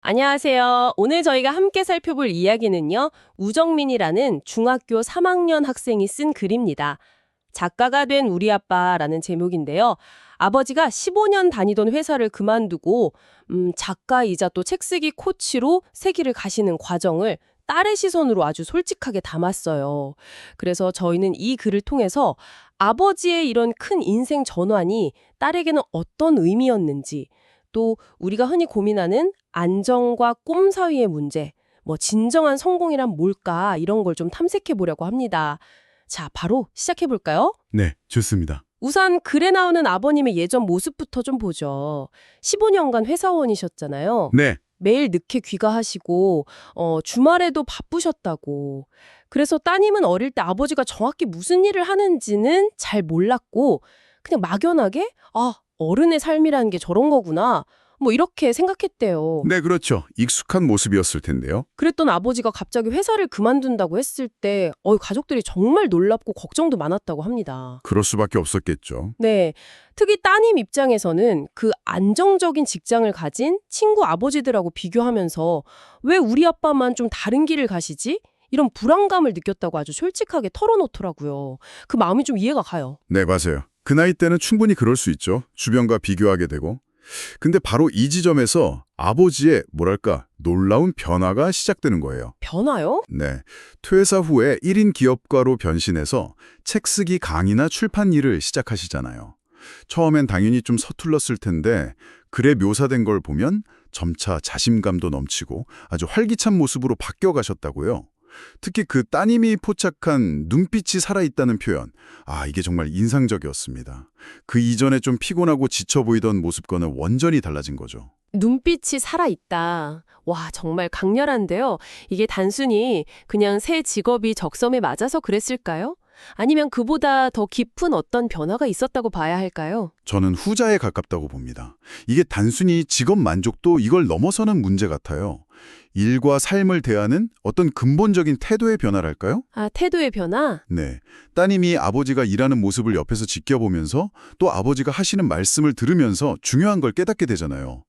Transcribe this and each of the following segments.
안녕하세요. 오늘 저희가 함께 살펴볼 이야기는요, 우정민이라는 중학교 3학년 학생이 쓴 글입니다. 작가가 된 우리 아빠라는 제목인데요. 아버지가 15년 다니던 회사를 그만두고 작가이자 또 책쓰기 코치로 세기를 가시는 과정을 딸의 시선으로 아주 솔직하게 담았어요. 그래서 저희는 이 글을 통해서 아버지의 이런 큰 인생 전환이 딸에게는 어떤 의미였는지, 또 우리가 흔히 고민하는 안정과 꿈 사이의 문제, 진정한 성공이란 뭘까, 이런 걸 좀 탐색해 보려고 합니다. 자, 바로 시작해 볼까요? 네, 좋습니다. 우선 글에 나오는 아버님의 예전 모습부터 좀 보죠. 15년간 회사원이셨잖아요. 네, 매일 늦게 귀가하시고 주말에도 바쁘셨다고. 그래서 따님은 어릴 때 아버지가 정확히 무슨 일을 하는지는 잘 몰랐고 그냥 막연하게 어른의 삶이라는 게 저런 거구나. 이렇게 생각했대요. 네, 그렇죠. 익숙한 모습이었을 텐데요. 그랬던 아버지가 갑자기 회사를 그만둔다고 했을 때 가족들이 정말 놀랍고 걱정도 많았다고 합니다. 그럴 수밖에 없었겠죠. 네, 특히 따님 입장에서는 그 안정적인 직장을 가진 친구 아버지들하고 비교하면서 왜 우리 아빠만 좀 다른 길을 가시지? 이런 불안감을 느꼈다고 아주 솔직하게 털어놓더라고요. 그 마음이 좀 이해가 가요. 네, 맞아요. 그 나이 때는 충분히 그럴 수 있죠. 주변과 비교하게 되고. 근데 바로 이 지점에서 아버지의 놀라운 변화가 시작되는 거예요. 변화요? 네, 퇴사 후에 1인 기업가로 변신해서 책쓰기 강의나 출판 일을 시작하시잖아요. 처음엔 당연히 좀 서툴렀을 텐데 글에 묘사된 걸 보면 점차 자신감도 넘치고 아주 활기찬 모습으로 바뀌어 가셨다고요. 특히 그 따님이 포착한 눈빛이 살아있다는 표현, 이게 정말 인상적이었습니다. 그 이전에 좀 피곤하고 지쳐 보이던 모습과는 완전히 달라진 거죠. 눈빛이 살아있다. 와, 정말 강렬한데요. 이게 단순히 그냥 새 직업이 적성에 맞아서 그랬을까요? 아니면 그보다 더 깊은 어떤 변화가 있었다고 봐야 할까요? 저는 후자에 가깝다고 봅니다. 이게 단순히 직업 만족도 이걸 넘어서는 문제 같아요. 일과 삶을 대하는 어떤 근본적인 태도의 변화랄까요? 태도의 변화? 네. 따님이 아버지가 일하는 모습을 옆에서 지켜보면서 또 아버지가 하시는 말씀을 들으면서 중요한 걸 깨닫게 되잖아요.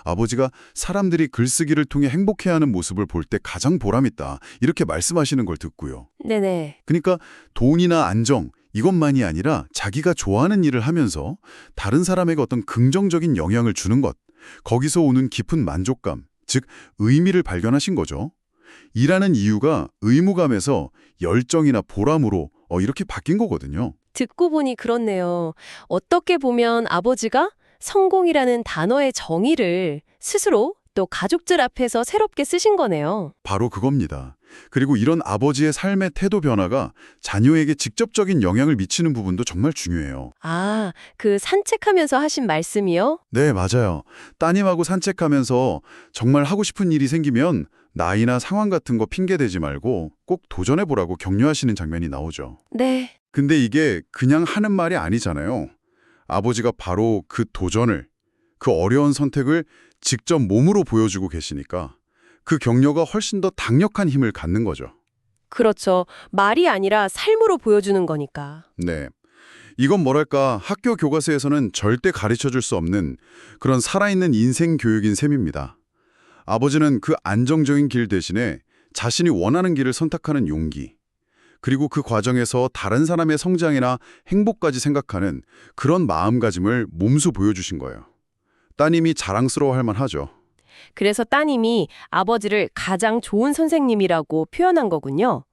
아버지가 사람들이 글쓰기를 통해 행복해하는 모습을 볼 때 가장 보람있다, 이렇게 말씀하시는 걸 듣고요. 네네. 그러니까 돈이나 안정, 이것만이 아니라 자기가 좋아하는 일을 하면서 다른 사람에게 어떤 긍정적인 영향을 주는 것, 거기서 오는 깊은 만족감, 즉 의미를 발견하신 거죠. 일하는 이유가 의무감에서 열정이나 보람으로 이렇게 바뀐 거거든요. 듣고 보니 그렇네요. 어떻게 보면 아버지가 성공이라는 단어의 정의를 스스로 또 가족들 앞에서 새롭게 쓰신 거네요. 바로 그겁니다. 그리고 이런 아버지의 삶의 태도 변화가 자녀에게 직접적인 영향을 미치는 부분도 정말 중요해요. 그 산책하면서 하신 말씀이요? 네, 맞아요. 따님하고 산책하면서 정말 하고 싶은 일이 생기면 나이나 상황 같은 거 핑계대지 말고 꼭 도전해보라고 격려하시는 장면이 나오죠. 네. 근데 이게 그냥 하는 말이 아니잖아요. 아버지가 바로 그 도전을, 그 어려운 선택을 직접 몸으로 보여주고 계시니까 그 격려가 훨씬 더 강력한 힘을 갖는 거죠. 그렇죠. 말이 아니라 삶으로 보여주는 거니까. 네. 이건 학교 교과서에서는 절대 가르쳐줄 수 없는 그런 살아있는 인생 교육인 셈입니다. 아버지는 그 안정적인 길 대신에 자신이 원하는 길을 선택하는 용기, 그리고 그 과정에서 다른 사람의 성장이나 행복까지 생각하는 그런 마음가짐을 몸소 보여주신 거예요. 따님이 자랑스러워할 만하죠. 그래서 따님이 아버지를 가장 좋은 선생님이라고 표현한 거군요.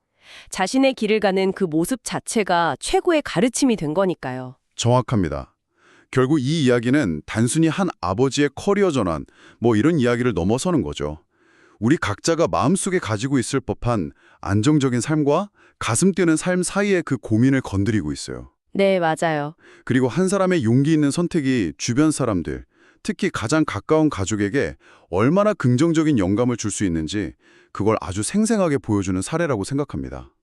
자신의 길을 가는 그 모습 자체가 최고의 가르침이 된 거니까요. 정확합니다. 결국 이 이야기는 단순히 한 아버지의 커리어 전환, 이런 이야기를 넘어서는 거죠. 우리 각자가 마음속에 가지고 있을 법한 안정적인 삶과 가슴 뛰는 삶 사이의 그 고민을 건드리고 있어요. 네, 맞아요. 그리고 한 사람의 용기 있는 선택이 주변 사람들, 특히 가장 가까운 가족에게 얼마나 긍정적인 영감을 줄 수 있는지 그걸 아주 생생하게 보여주는 사례라고 생각합니다.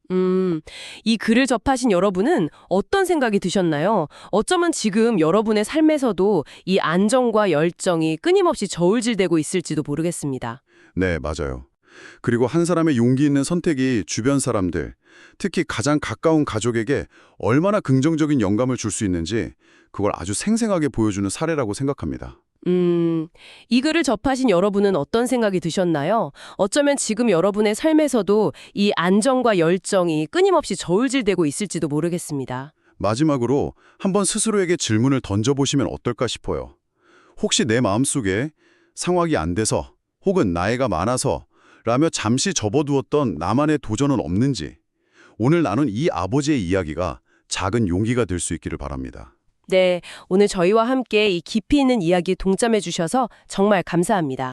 이 글을 접하신 여러분은 어떤 생각이 드셨나요? 어쩌면 지금 여러분의 삶에서도 이 안정과 열정이 끊임없이 저울질되고 있을지도 모르겠습니다. 네, 맞아요. 그리고 한 사람의 용기 있는 선택이 주변 사람들, 특히 가장 가까운 가족에게 얼마나 긍정적인 영감을 줄 수 있는지 그걸 아주 생생하게 보여주는 사례라고 생각합니다. 이 글을 접하신 여러분은 어떤 생각이 드셨나요? 어쩌면 지금 여러분의 삶에서도 이 안정과 열정이 끊임없이 저울질되고 있을지도 모르겠습니다. 마지막으로 한번 스스로에게 질문을 던져보시면 어떨까 싶어요. 혹시 내 마음속에 상황이 안 돼서 혹은 나이가 많아서 라며 잠시 접어두었던 나만의 도전은 없는지, 오늘 나눈 이 아버지의 이야기가 작은 용기가 될 수 있기를 바랍니다. 네, 오늘 저희와 함께 이 깊이 있는 이야기에 동참해 주셔서 정말 감사합니다.